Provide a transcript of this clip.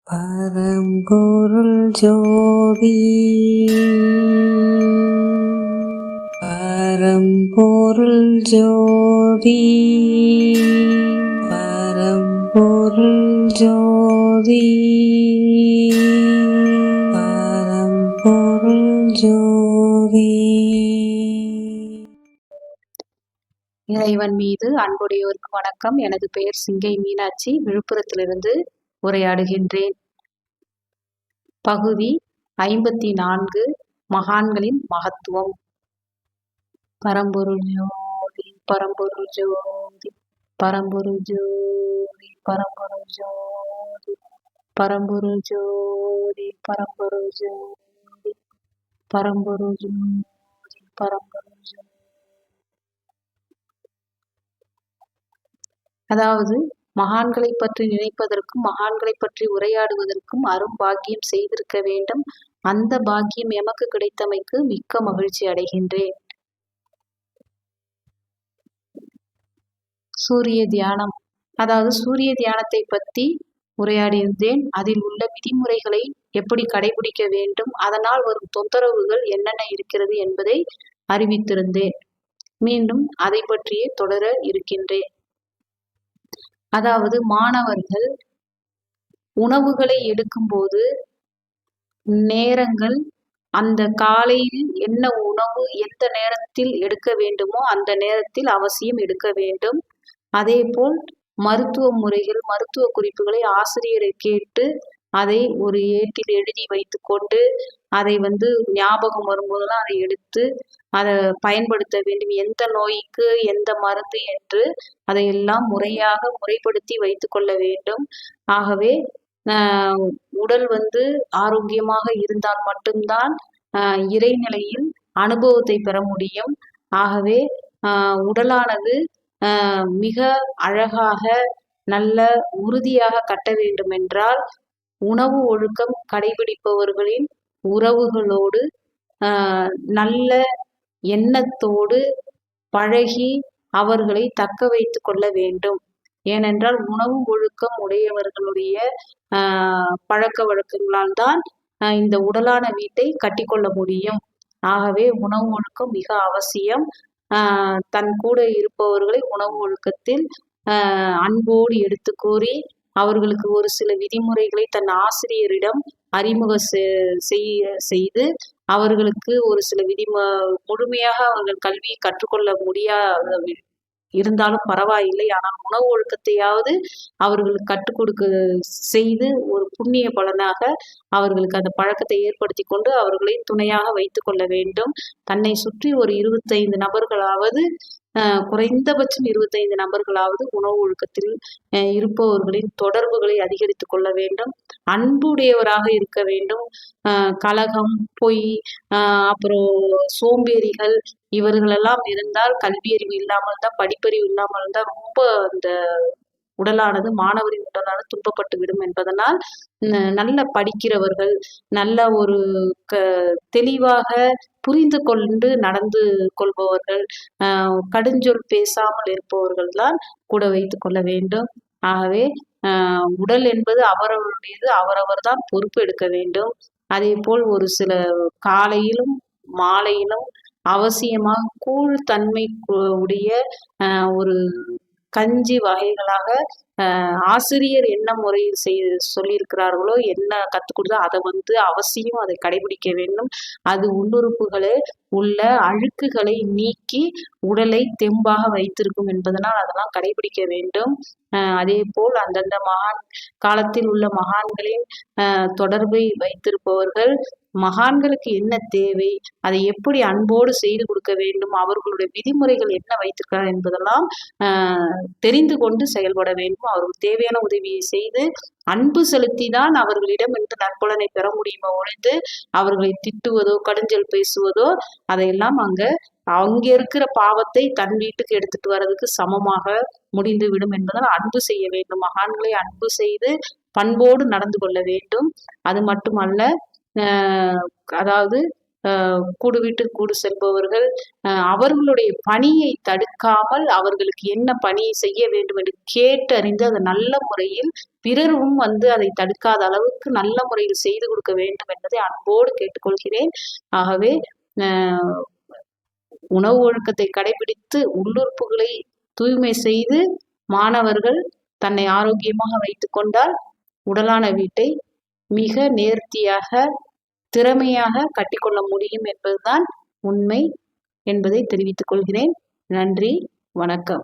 பரம்பொருள் ஜோதி பரம்பொருள் ஜோதி பரம்பொருள் ஜோதி பரம்பொருள் ஜோதி. இறைவன் மீது அன்புடையோருக்கு வணக்கம். எனது பெயர் சிங்கை மீனாட்சி, விழுப்புரத்திலிருந்து உரையாடுகின்றேன். பகுதி 54, மகான்களின் மகத்துவம். பரம்பொருள் ஜோதி பரம்பொருள் ஜோதி பரம்பொருள் ஜோதி பரம்பொருள் ஜோதி பரம்பொருள் ஜோதி பரம்பொருள் ஜோதி பரம்பொருள் ஜோதி பரம்பொருள் ஜோதி. அதாவது மகான்களை பற்றி நினைப்பதற்கும் மகான்களை பற்றி உரையாடுவதற்கும் அரும் பாக்கியம் செய்திருக்க வேண்டும். அந்த பாக்கியம் எமக்கு கிடைத்தமைக்கு மிக்க மகிழ்ச்சி அடைகின்றேன். சூரிய தியானம். அதாவது சூரிய தியானத்தை பற்றி உரையாடியிருந்தேன். அதில் உள்ள விதிமுறைகளை எப்படி கடைபிடிக்க வேண்டும், அதனால் வரும் தொந்தரவுகள் என்னென்ன இருக்கிறது என்பதை அறிவித்திருந்தேன். மீண்டும் அதை பற்றியே தொடர இருக்கின்றேன். அதாவது மாணவர்கள் உணவுகளை எடுக்கும்போது நேரங்கள், அந்த காலையில் என்ன உணவு எந்த நேரத்தில் எடுக்க வேண்டுமோ அந்த நேரத்தில் அவசியம் எடுக்க வேண்டும். அதே போல் மருத்துவ முறைகள், மருத்துவ குறிப்புகளை ஆசிரியரை கேட்டு அதை ஒரு ஏட்டில் எழுதி வைத்து கொண்டு அதை ஞாபகம் வரும்போதெல்லாம் அதை எடுத்து அதை பயன்படுத்த வேண்டும். எந்த நோய்க்கு எந்த மருந்து என்று அதையெல்லாம் முறைப்படுத்தி வைத்து கொள்ள வேண்டும். ஆகவே உடல் ஆரோக்கியமாக இருந்தால் மட்டும்தான் இறைநிலையில் அனுபவத்தை பெற முடியும். ஆகவே உடலானது மிக அழகாக நல்ல உறுதியாக கட்ட வேண்டும் என்றால் உணவு ஒழுக்கம் கடைபிடிப்பவர்களின் உறவுகளோடு நல்ல எண்ணத்தோடு பழகி அவர்களை தக்க வைத்து கொள்ள வேண்டும். ஏனென்றால் உணவு ஒழுக்கம் உடையவர்களுடைய பழக்க வழக்கங்களால் தான் இந்த உடலான வீட்டை கட்டிக்கொள்ள முடியும். ஆகவே உணவு ஒழுக்கம் மிக அவசியம். தன் கூட இருப்பவர்களை உணவு ஒழுக்கத்தில் அன்போடு எடுத்து கூறி அவர்களுக்கு ஒரு சில விதிமுறைகளை தன் ஆசிரியரிடம் அறிமுக செய்து அவர்களுக்கு ஒரு சில முழுமையாக அவர்கள் கல்வியை கற்றுக்கொள்ள முடியாத இருந்தாலும் பரவாயில்லை, ஆனால் உணவு ஒழுக்கத்தையாவது அவர்களுக்கு கற்றுக் கொடுக்க செய்து ஒரு புண்ணிய பலனாக அவர்களுக்கு அந்த பழக்கத்தை ஏற்படுத்தி கொண்டு அவர்களை துணையாக வைத்து கொள்ள வேண்டும். தன்னை சுற்றி ஒரு 25 நபர்களாவது குறைந்தபட்சம் 25 நபர்களாவது உணவு ஒழுக்கத்தில் இருப்பவர்களின் தொடர்புகளை அதிகரித்து கொள்ள வேண்டும். அன்புடையவராக இருக்க வேண்டும். கலகம், பொய், அப்புறம் சோம்பேறிகள் இவர்களெல்லாம் இருந்தால், கல்வியறிவு இல்லாமல் தான், படிப்பறிவு இல்லாமல் தான் ரொம்ப அந்த உடலானது மாணவரின் உடலானது துன்பப்பட்டு விடும் என்பதனால் நல்ல படிக்கிறவர்கள், நல்ல ஒரு தெளிவாக புரிந்து கொண்டு நடந்து கொள்பவர்கள், கடுஞ்சொல் பேசாமல் இருப்பவர்கள் தான் கூட வைத்து கொள்ள வேண்டும். ஆகவே உடல் என்பது அவரவருடையது, அவரவர் தான் பொறுப்பு எடுக்க வேண்டும். அதே போல் ஒரு சில காலையிலும் மாலையிலும் அவசியமாக கூழ் தன்மை உடைய ஒரு கஞ்சி வகைகளாக ஆசிரியர் என்ன முறையில் சொல்லியிருக்கிறார்களோ, என்ன கற்றுக் கொடுத்தோ அதை அவசியம் அதை கடைபிடிக்க வேண்டும். அது உள்ளுறுப்புகளே உள்ள அழுக்குகளை நீக்கி உடலை தெம்பாக வைத்திருக்கும் என்பதனால் அதெல்லாம் கடைபிடிக்க வேண்டும். அதே போல் அந்தந்த மகான் காலத்தில் உள்ள மகான்களின் தொடர்பை வைத்திருப்பவர்கள் மகான்களுக்கு என்ன தேவை, அதை எப்படி அன்போடு செய்து கொடுக்க வேண்டும், அவர்களுடைய விதிமுறைகள் என்ன வைத்திருக்கிறார் என்பதெல்லாம் தெரிந்து கொண்டு செயல்பட வேண்டும். அவர்களுக்கு தேவையான உதவியை செய்து அன்பு செலுத்தி தான் அவர்களிடம் நற்பலனை பெற முடியுமோ ஒழிந்து அவர்களை திட்டுவதோ கடுஞ்சல் பேசுவதோ அதையெல்லாம் அங்கே இருக்கிற பாவத்தை தன் வீட்டுக்கு எடுத்துட்டு வர்றதுக்கு சமமாக முடிந்து விடும் என்பதால் அன்பு செய்ய வேண்டும். மகான்களை அன்பு செய்து பண்போடு நடந்து கொள்ள வேண்டும். அது மட்டுமல்ல, அதாவது கூடு விட்டு கூடு செல்பவர்கள் அவர்களுடைய பணியை தடுக்காமல் அவர்களுக்கு என்ன பணியை செய்ய வேண்டும் என்று கேட்டறிந்து அதை நல்ல முறையில் பிறரும் அதை தடுக்காத அளவுக்கு நல்ல முறையில் செய்து கொடுக்க வேண்டும் என்பதை அன்போடு கேட்டுக்கொள்கிறேன். ஆகவே உணவு ஒழுக்கத்தை கடைபிடித்து உள்ளுறுப்புகளை தூய்மை செய்து மாணவர்கள் தன்னை ஆரோக்கியமாக வைத்து கொண்டால் உடலான வீட்டை மிக நேர்த்தியாக திறமையாக கட்டிக்கொள்ள முடியும் என்பதுதான் உண்மை என்பதை தெரிவித்துக் கொள்கிறேன். நன்றி, வணக்கம்.